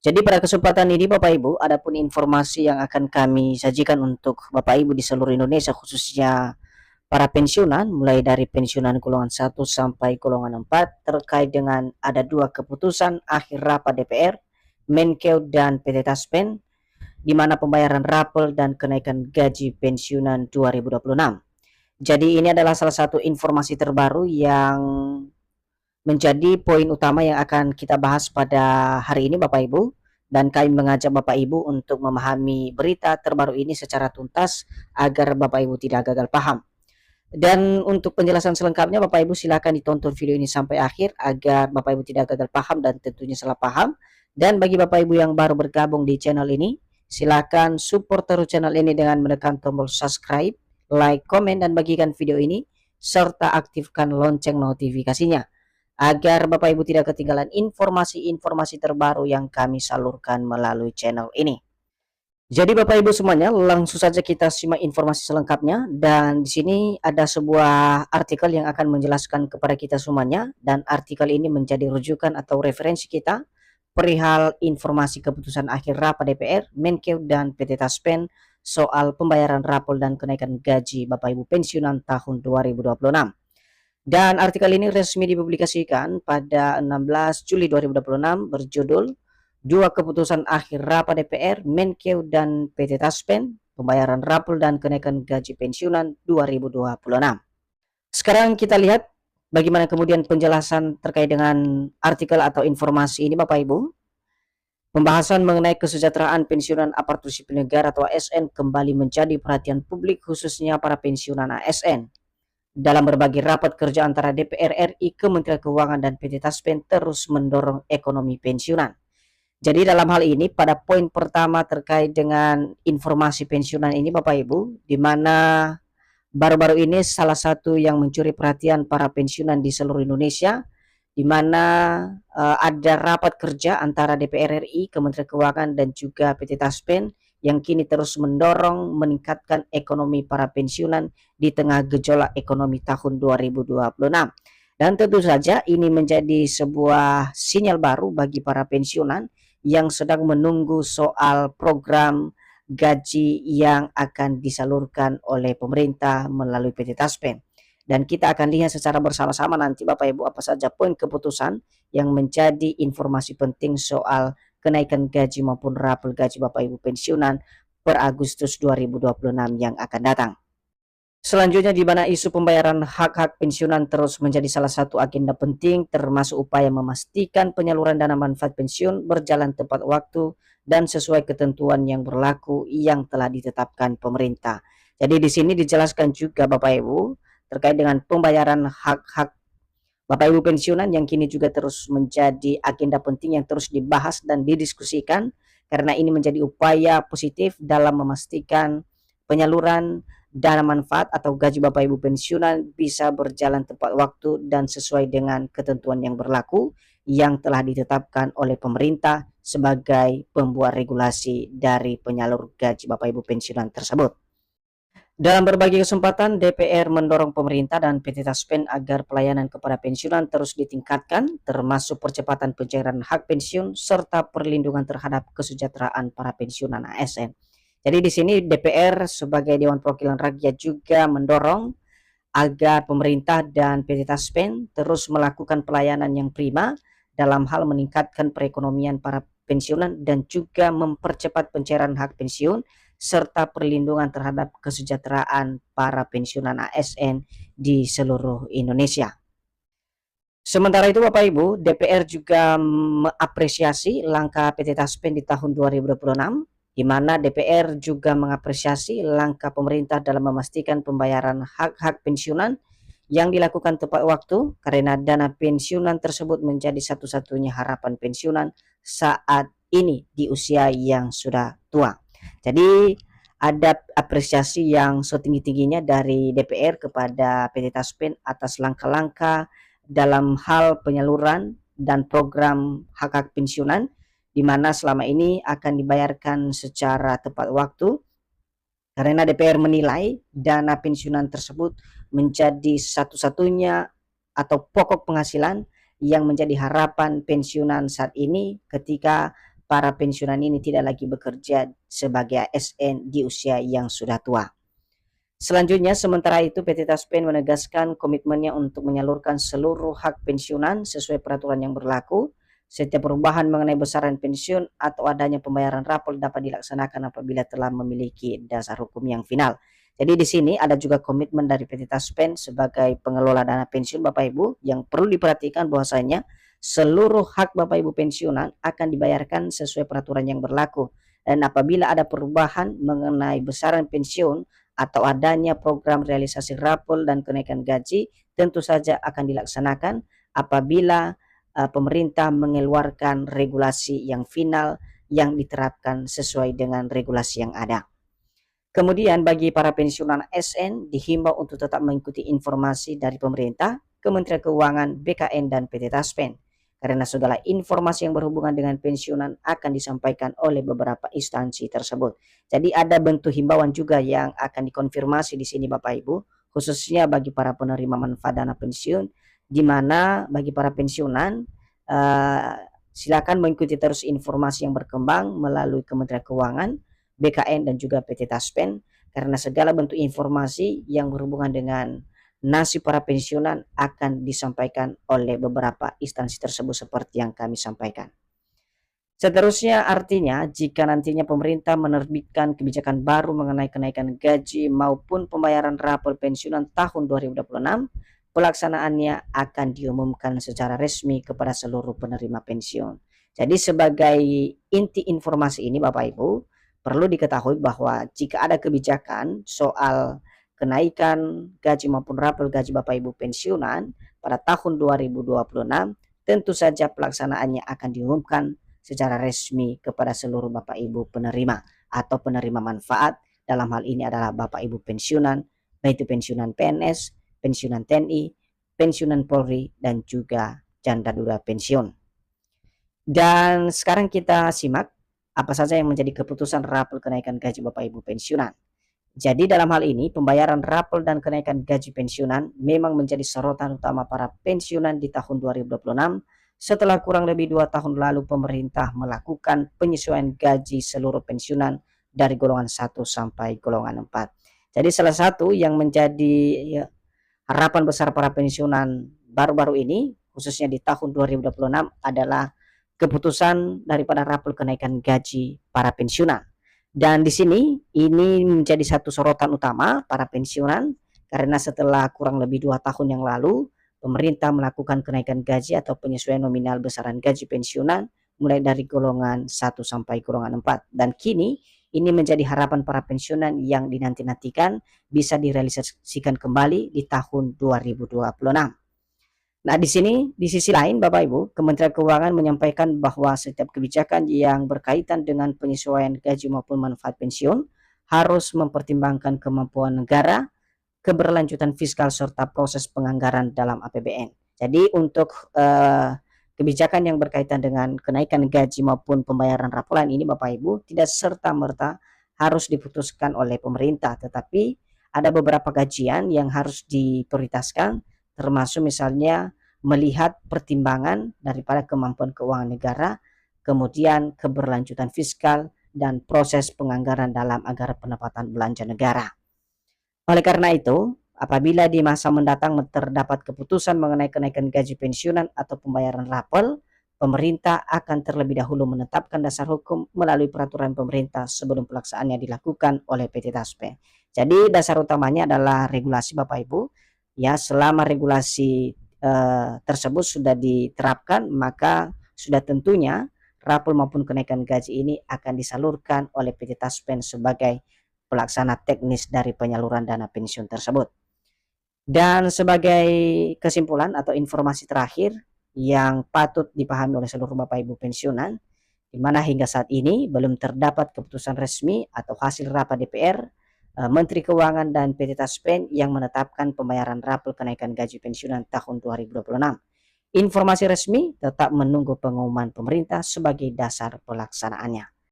Jadi pada kesempatan ini Bapak Ibu, adapun informasi yang akan kami sajikan untuk Bapak Ibu di seluruh Indonesia khususnya para pensiunan mulai dari pensiunan golongan 1 sampai golongan 4 terkait dengan ada dua keputusan akhir rapat DPR, Menkeu dan PT Taspen di mana pembayaran rapel dan kenaikan gaji pensiunan 2026. Jadi ini adalah salah satu informasi terbaru yang menjadi poin utama yang akan kita bahas pada hari ini Bapak Ibu, dan kami mengajak Bapak Ibu untuk memahami berita terbaru ini secara tuntas agar Bapak Ibu tidak gagal paham. Dan untuk penjelasan selengkapnya Bapak Ibu silakan ditonton video ini sampai akhir agar Bapak Ibu tidak gagal paham dan tentunya salah paham. Dan bagi Bapak Ibu yang baru bergabung di channel ini, silakan support terus channel ini dengan menekan tombol subscribe, like, komen, dan bagikan video ini serta aktifkan lonceng notifikasinya agar Bapak Ibu tidak ketinggalan informasi-informasi terbaru yang kami salurkan melalui channel ini. Jadi Bapak Ibu semuanya, langsung saja kita simak informasi selengkapnya, dan di sini ada sebuah artikel yang akan menjelaskan kepada kita semuanya, dan artikel ini menjadi rujukan atau referensi kita perihal informasi keputusan akhir rapat DPR, Menkeu dan PT Taspen soal pembayaran rapor dan kenaikan gaji Bapak Ibu pensiunan tahun 2026. Dan artikel ini resmi dipublikasikan pada 16 Juli 2026 berjudul Dua Keputusan Akhir Rapat DPR, Menkeu dan PT Taspen, Pembayaran Rapor dan Kenaikan Gaji Pensiunan 2026. Sekarang kita lihat bagaimana kemudian penjelasan terkait dengan artikel atau informasi ini Bapak Ibu. Pembahasan mengenai kesejahteraan pensiunan aparatur sipil negara atau ASN kembali menjadi perhatian publik khususnya para pensiunan ASN. Dalam berbagai rapat kerja antara DPR RI, Kementerian Keuangan, dan PT Taspen terus mendorong ekonomi pensiunan. Jadi dalam hal ini pada poin pertama terkait dengan informasi pensiunan ini Bapak Ibu, di mana baru-baru ini salah satu yang mencuri perhatian para pensiunan di seluruh Indonesia, di mana ada rapat kerja antara DPR RI, Kementerian Keuangan, dan juga PT Taspen yang kini terus mendorong meningkatkan ekonomi para pensiunan di tengah gejolak ekonomi tahun 2026. Dan tentu saja ini menjadi sebuah sinyal baru bagi para pensiunan yang sedang menunggu soal program gaji yang akan disalurkan oleh pemerintah melalui PT Taspen. Dan kita akan lihat secara bersama-sama nanti Bapak Ibu apa saja poin keputusan yang menjadi informasi penting soal kenaikan gaji maupun rapel gaji Bapak Ibu pensiunan per Agustus 2026 yang akan datang. Selanjutnya di mana isu pembayaran hak-hak pensiunan terus menjadi salah satu agenda penting termasuk upaya memastikan penyaluran dana manfaat pensiun berjalan tepat waktu dan sesuai ketentuan yang berlaku yang telah ditetapkan pemerintah. Jadi di sini dijelaskan juga Bapak Ibu terkait dengan pembayaran hak-hak Bapak Ibu pensiunan yang kini juga terus menjadi agenda penting yang terus dibahas dan didiskusikan karena ini menjadi upaya positif dalam memastikan penyaluran dana manfaat atau gaji Bapak Ibu pensiunan bisa berjalan tepat waktu dan sesuai dengan ketentuan yang berlaku yang telah ditetapkan oleh pemerintah sebagai pembuat regulasi dari penyalur gaji Bapak Ibu pensiunan tersebut. Dalam berbagai kesempatan, DPR mendorong pemerintah dan PT Taspen agar pelayanan kepada pensiunan terus ditingkatkan, termasuk percepatan pencairan hak pensiun serta perlindungan terhadap kesejahteraan para pensiunan ASN. Jadi di sini DPR sebagai Dewan Perwakilan Rakyat juga mendorong agar pemerintah dan PT Taspen terus melakukan pelayanan yang prima dalam hal meningkatkan perekonomian para pensiunan dan juga mempercepat pencairan hak pensiun serta perlindungan terhadap kesejahteraan para pensiunan ASN di seluruh Indonesia. Sementara itu Bapak Ibu, DPR juga mengapresiasi langkah PT Taspen di tahun 2026 di mana DPR juga mengapresiasi langkah pemerintah dalam memastikan pembayaran hak-hak pensiunan yang dilakukan tepat waktu karena dana pensiunan tersebut menjadi satu-satunya harapan pensiunan saat ini di usia yang sudah tua. Jadi ada apresiasi yang setinggi-tingginya dari DPR kepada PT Taspen atas langkah-langkah dalam hal penyaluran dan program hak-hak pensiunan di mana selama ini akan dibayarkan secara tepat waktu karena DPR menilai dana pensiunan tersebut menjadi satu-satunya atau pokok penghasilan yang menjadi harapan pensiunan saat ini ketika para pensiunan ini tidak lagi bekerja sebagai ASN di usia yang sudah tua. Selanjutnya, sementara itu PT Taspen menegaskan komitmennya untuk menyalurkan seluruh hak pensiunan sesuai peraturan yang berlaku. Setiap perubahan mengenai besaran pensiun atau adanya pembayaran rapor dapat dilaksanakan apabila telah memiliki dasar hukum yang final. Jadi di sini ada juga komitmen dari PT Taspen sebagai pengelola dana pensiun Bapak Ibu yang perlu diperhatikan bahwasanya seluruh hak Bapak Ibu pensiunan akan dibayarkan sesuai peraturan yang berlaku. Dan apabila ada perubahan mengenai besaran pensiun atau adanya program realisasi rapor dan kenaikan gaji, tentu saja akan dilaksanakan apabila pemerintah mengeluarkan regulasi yang final yang diterapkan sesuai dengan regulasi yang ada. Kemudian bagi para pensiunan ASN dihimbau untuk tetap mengikuti informasi dari pemerintah, Kementerian Keuangan, BKN, dan PT Taspen. Karena segala informasi yang berhubungan dengan pensiunan akan disampaikan oleh beberapa instansi tersebut. Jadi ada bentuk himbauan juga yang akan dikonfirmasi di sini Bapak Ibu, khususnya bagi para penerima manfaat dana pensiun, di mana bagi para pensiunan silakan mengikuti terus informasi yang berkembang melalui Kementerian Keuangan, BKN, dan juga PT Taspen, karena segala bentuk informasi yang berhubungan dengan nasib para pensiunan akan disampaikan oleh beberapa instansi tersebut seperti yang kami sampaikan. Seterusnya artinya jika nantinya pemerintah menerbitkan kebijakan baru mengenai kenaikan gaji maupun pembayaran rapor pensiunan tahun 2026, pelaksanaannya akan diumumkan secara resmi kepada seluruh penerima pensiun. Jadi sebagai inti informasi ini Bapak Ibu, perlu diketahui bahwa jika ada kebijakan soal kenaikan gaji maupun rapor gaji Bapak Ibu pensiunan pada tahun 2026, tentu saja pelaksanaannya akan diumumkan secara resmi kepada seluruh Bapak Ibu penerima atau penerima manfaat. Dalam hal ini adalah Bapak Ibu pensiunan, baik itu pensiunan PNS, pensiunan TNI, pensiunan Polri, dan juga janda dura pensiun. Dan sekarang kita simak apa saja yang menjadi keputusan rapor kenaikan gaji Bapak Ibu pensiunan. Jadi dalam hal ini pembayaran rapor dan kenaikan gaji pensiunan memang menjadi sorotan utama para pensiunan di tahun 2026 setelah kurang lebih 2 tahun lalu pemerintah melakukan penyesuaian gaji seluruh pensiunan dari golongan 1 sampai golongan 4. Jadi salah satu yang menjadi harapan besar para pensiunan baru-baru ini khususnya di tahun 2026 adalah keputusan daripada rapor kenaikan gaji para pensiunan. Dan di sini ini menjadi satu sorotan utama para pensiunan karena setelah kurang lebih 2 tahun yang lalu pemerintah melakukan kenaikan gaji atau penyesuaian nominal besaran gaji pensiunan mulai dari golongan 1 sampai golongan 4. Dan kini ini menjadi harapan para pensiunan yang dinanti-nantikan bisa direalisasikan kembali di tahun 2026. Nah, di sini di sisi lain Bapak Ibu, Kementerian Keuangan menyampaikan bahwa setiap kebijakan yang berkaitan dengan penyesuaian gaji maupun manfaat pensiun harus mempertimbangkan kemampuan negara, keberlanjutan fiskal serta proses penganggaran dalam APBN. Jadi untuk kebijakan yang berkaitan dengan kenaikan gaji maupun pembayaran raporan ini Bapak Ibu tidak serta-merta harus diputuskan oleh pemerintah, tetapi ada beberapa kajian yang harus diprioritaskan, termasuk misalnya melihat pertimbangan daripada kemampuan keuangan negara, kemudian keberlanjutan fiskal, dan proses penganggaran dalam anggaran pendapatan belanja negara. Oleh karena itu, apabila di masa mendatang terdapat keputusan mengenai kenaikan gaji pensiunan atau pembayaran rapor, pemerintah akan terlebih dahulu menetapkan dasar hukum melalui peraturan pemerintah sebelum pelaksanaannya dilakukan oleh PT Taspen. Jadi dasar utamanya adalah regulasi Bapak Ibu. Ya, selama regulasi tersebut sudah diterapkan, maka sudah tentunya rapor maupun kenaikan gaji ini akan disalurkan oleh PT Taspen sebagai pelaksana teknis dari penyaluran dana pensiun tersebut. Dan sebagai kesimpulan atau informasi terakhir yang patut dipahami oleh seluruh Bapak Ibu pensiunan, di mana hingga saat ini belum terdapat keputusan resmi atau hasil rapat DPR, Menteri Keuangan dan PT Taspen yang menetapkan pembayaran rapor kenaikan gaji pensiunan tahun 2026. Informasi resmi tetap menunggu pengumuman pemerintah sebagai dasar pelaksanaannya.